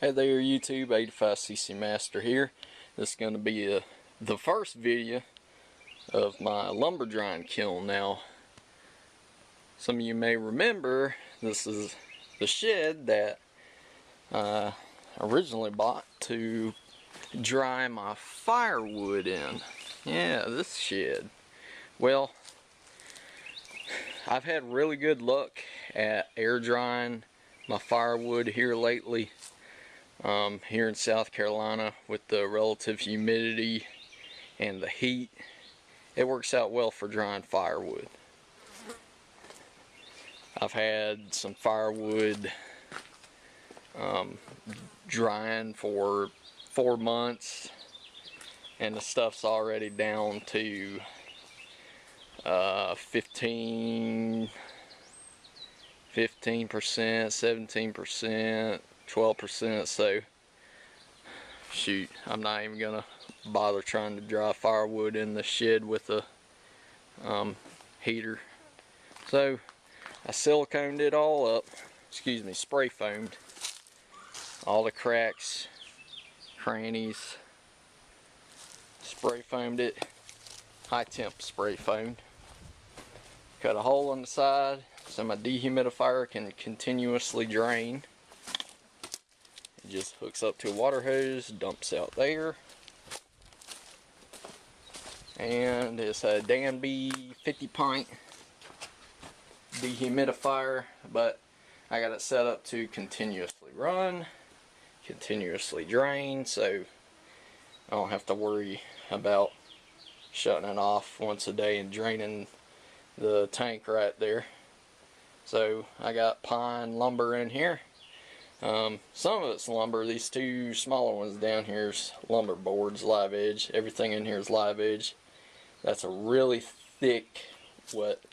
Hey there YouTube, 85cc Master here. This is going to be the first video of my lumber drying kiln. Now, some of you may remember this is the shed that I originally bought to dry my firewood in. Yeah, this shed. Well, I've had really good luck at air drying my firewood here lately. Here in South Carolina, with the relative humidity and the heat, it works out well for drying firewood. I've had some firewood drying for 4 months, and the stuff's already down to 15%, 17%, 12%, so shoot, I'm not even gonna bother trying to dry firewood in the shed with a heater. So I siliconed it all up, spray foamed all the cracks, crannies, spray foamed it, high temp spray foamed, cut a hole on the side so my dehumidifier can continuously drain. It just hooks up to a water hose, dumps out there, and it's a Danby 50 pint dehumidifier, but I got it set up to continuously run, continuously drain, so I don't have to worry about shutting it off once a day and draining the tank right there. So I got pine lumber in here. Some of it's lumber. These two smaller ones down here is lumber boards, live edge. Everything in here is live edge. That's a really thick. What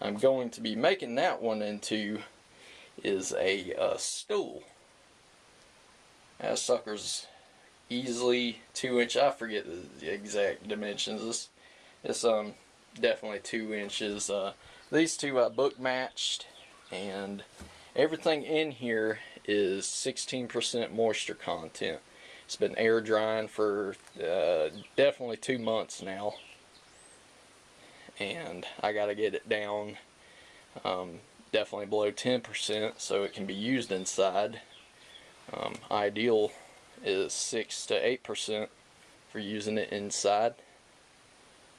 I'm going to be making that one into is a stool. That sucker's easily 2-inch. I forget the exact dimensions. It's definitely 2 inches. These two I book matched, and everything in here is 16% moisture content. It's been air drying for definitely 2 months now, and I gotta get it down definitely below 10% so it can be used inside. Ideal is 6 to 8% for using it inside.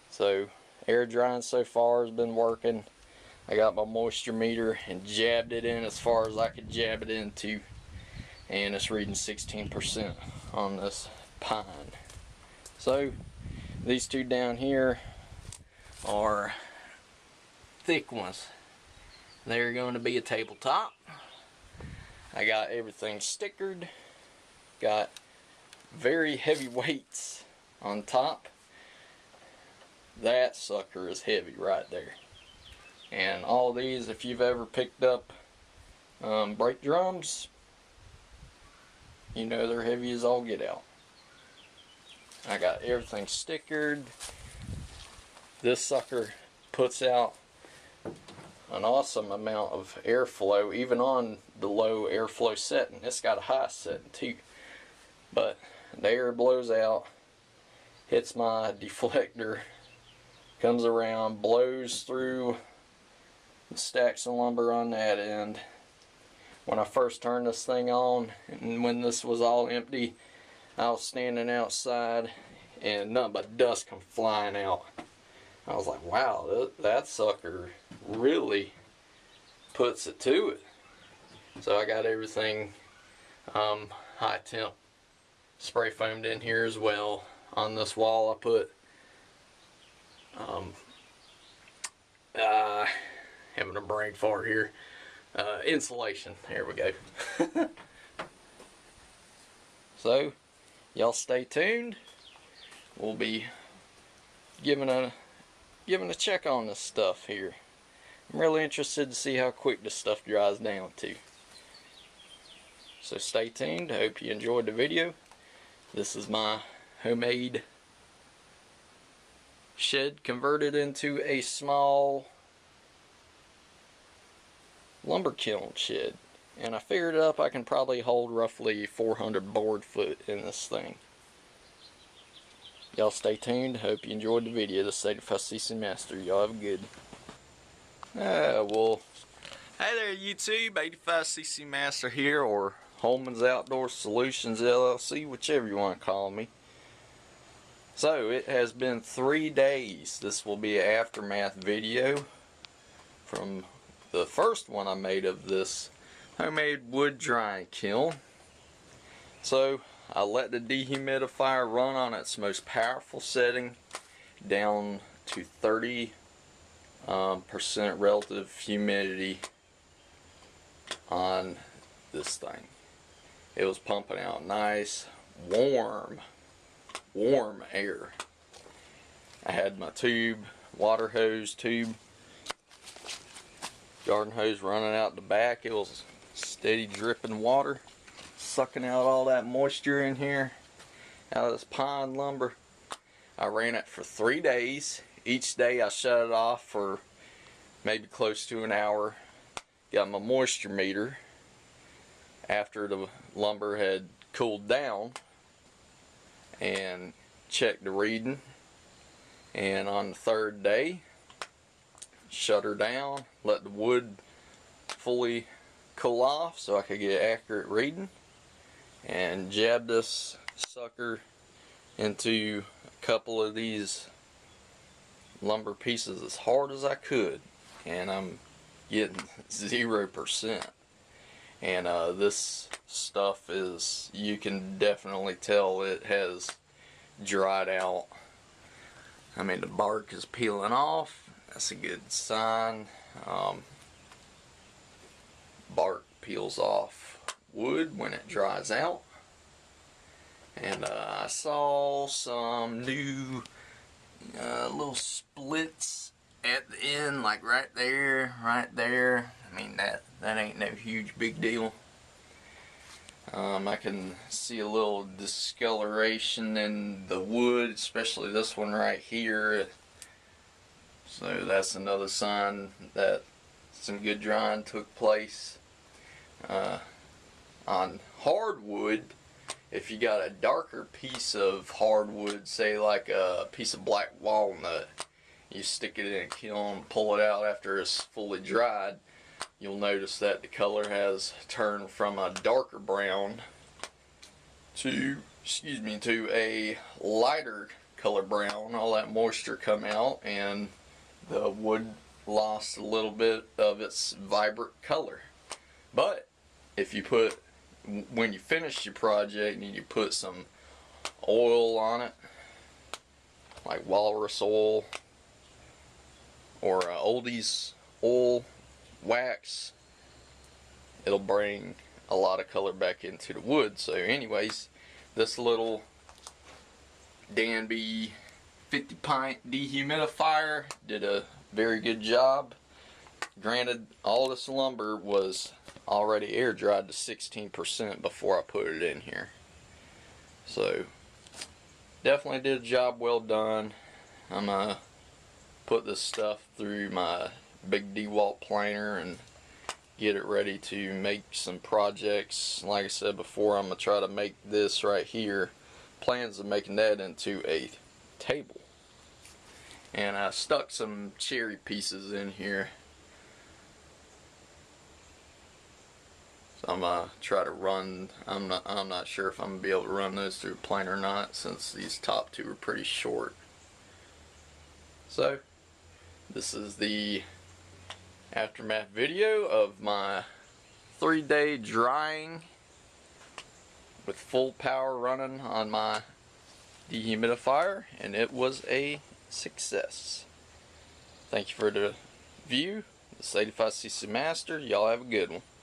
So air drying so far has been working. I got my moisture meter and jabbed it in as far as I could jab it into, and it's reading 16% on this pine. So these two down here are thick ones. They're going to be a tabletop. I got everything stickered, got very heavy weights on top. That sucker is heavy right there. And all these, if you've ever picked up brake drums, you know they're heavy as all get out. I got everything stickered. This sucker puts out an awesome amount of airflow, even on the low airflow setting. It's got a high setting too. But the air blows out, hits my deflector, comes around, blows through stacks of lumber on that end. When I first turned this thing on, and when this was all empty, I was standing outside and nothing but dust come flying out. I was like, wow, that sucker really puts it to it. So I got everything high temp spray foamed in here as well. On this wall I put having a brain fart here. Insulation. There we go. So, y'all stay tuned. We'll be giving a check on this stuff here. I'm really interested to see how quick this stuff dries down to. So stay tuned. I hope you enjoyed the video. This is my homemade shed converted into a small lumber kiln shed. And I figured up I can probably hold roughly 400 board foot in this thing. Y'all stay tuned. Hope you enjoyed the video. This is 85cc Master. Y'all have a good. Well, hey there YouTube, 85cc Master here, or Holman's Outdoor Solutions LLC, whichever you want to call me. So it has been 3 days. This will be an aftermath video from the first one I made of this homemade wood drying kiln. So I let the dehumidifier run on its most powerful setting down to 30% relative humidity on this thing. It was pumping out nice warm air. I had my water hose tube, garden hose running out the back. It was steady dripping water, sucking out all that moisture in here out of this pine lumber. I ran it for 3 days. Each day I shut it off for maybe close to an hour. Got my moisture meter after the lumber had cooled down and checked the reading. And on the 3rd day, shut her down, let the wood fully cool off so I could get accurate reading, and jab this sucker into a couple of these lumber pieces as hard as I could, and I'm getting 0%. And this stuff is, you can definitely tell it has dried out. I mean, the bark is peeling off. That's a good sign. Bark peels off wood when it dries out. And I saw some new little splits at the end, like right there. I mean, that ain't no huge big deal. I can see a little discoloration in the wood, especially this one right here. So that's another sign that some good drying took place. On hardwood, if you got a darker piece of hardwood, say like a piece of black walnut, you stick it in a kiln, pull it out after it's fully dried, you'll notice that the color has turned from a darker brown to a lighter color brown. All that moisture come out and the wood lost a little bit of its vibrant color. But if you put, when you finish your project and you put some oil on it, like walrus oil or oldies oil, wax, it'll bring a lot of color back into the wood. So anyways, this little Danby 50 pint dehumidifier did a very good job. Granted, all this lumber was already air dried to 16% before I put it in here. So definitely did a job well done. I'm gonna put this stuff through my big DeWalt planer and get it ready to make some projects. Like I said before, I'm gonna try to make this right here, plans of making that into a table. And I stuck some cherry pieces in here. So I'm gonna try to run, I'm not sure if I'm gonna be able to run those through a planer or not, since these top two are pretty short. So this is the aftermath video of my 3-day drying with full power running on my dehumidifier, and it was a success. Thank you for the view. This is 85cc Master. Y'all have a good one.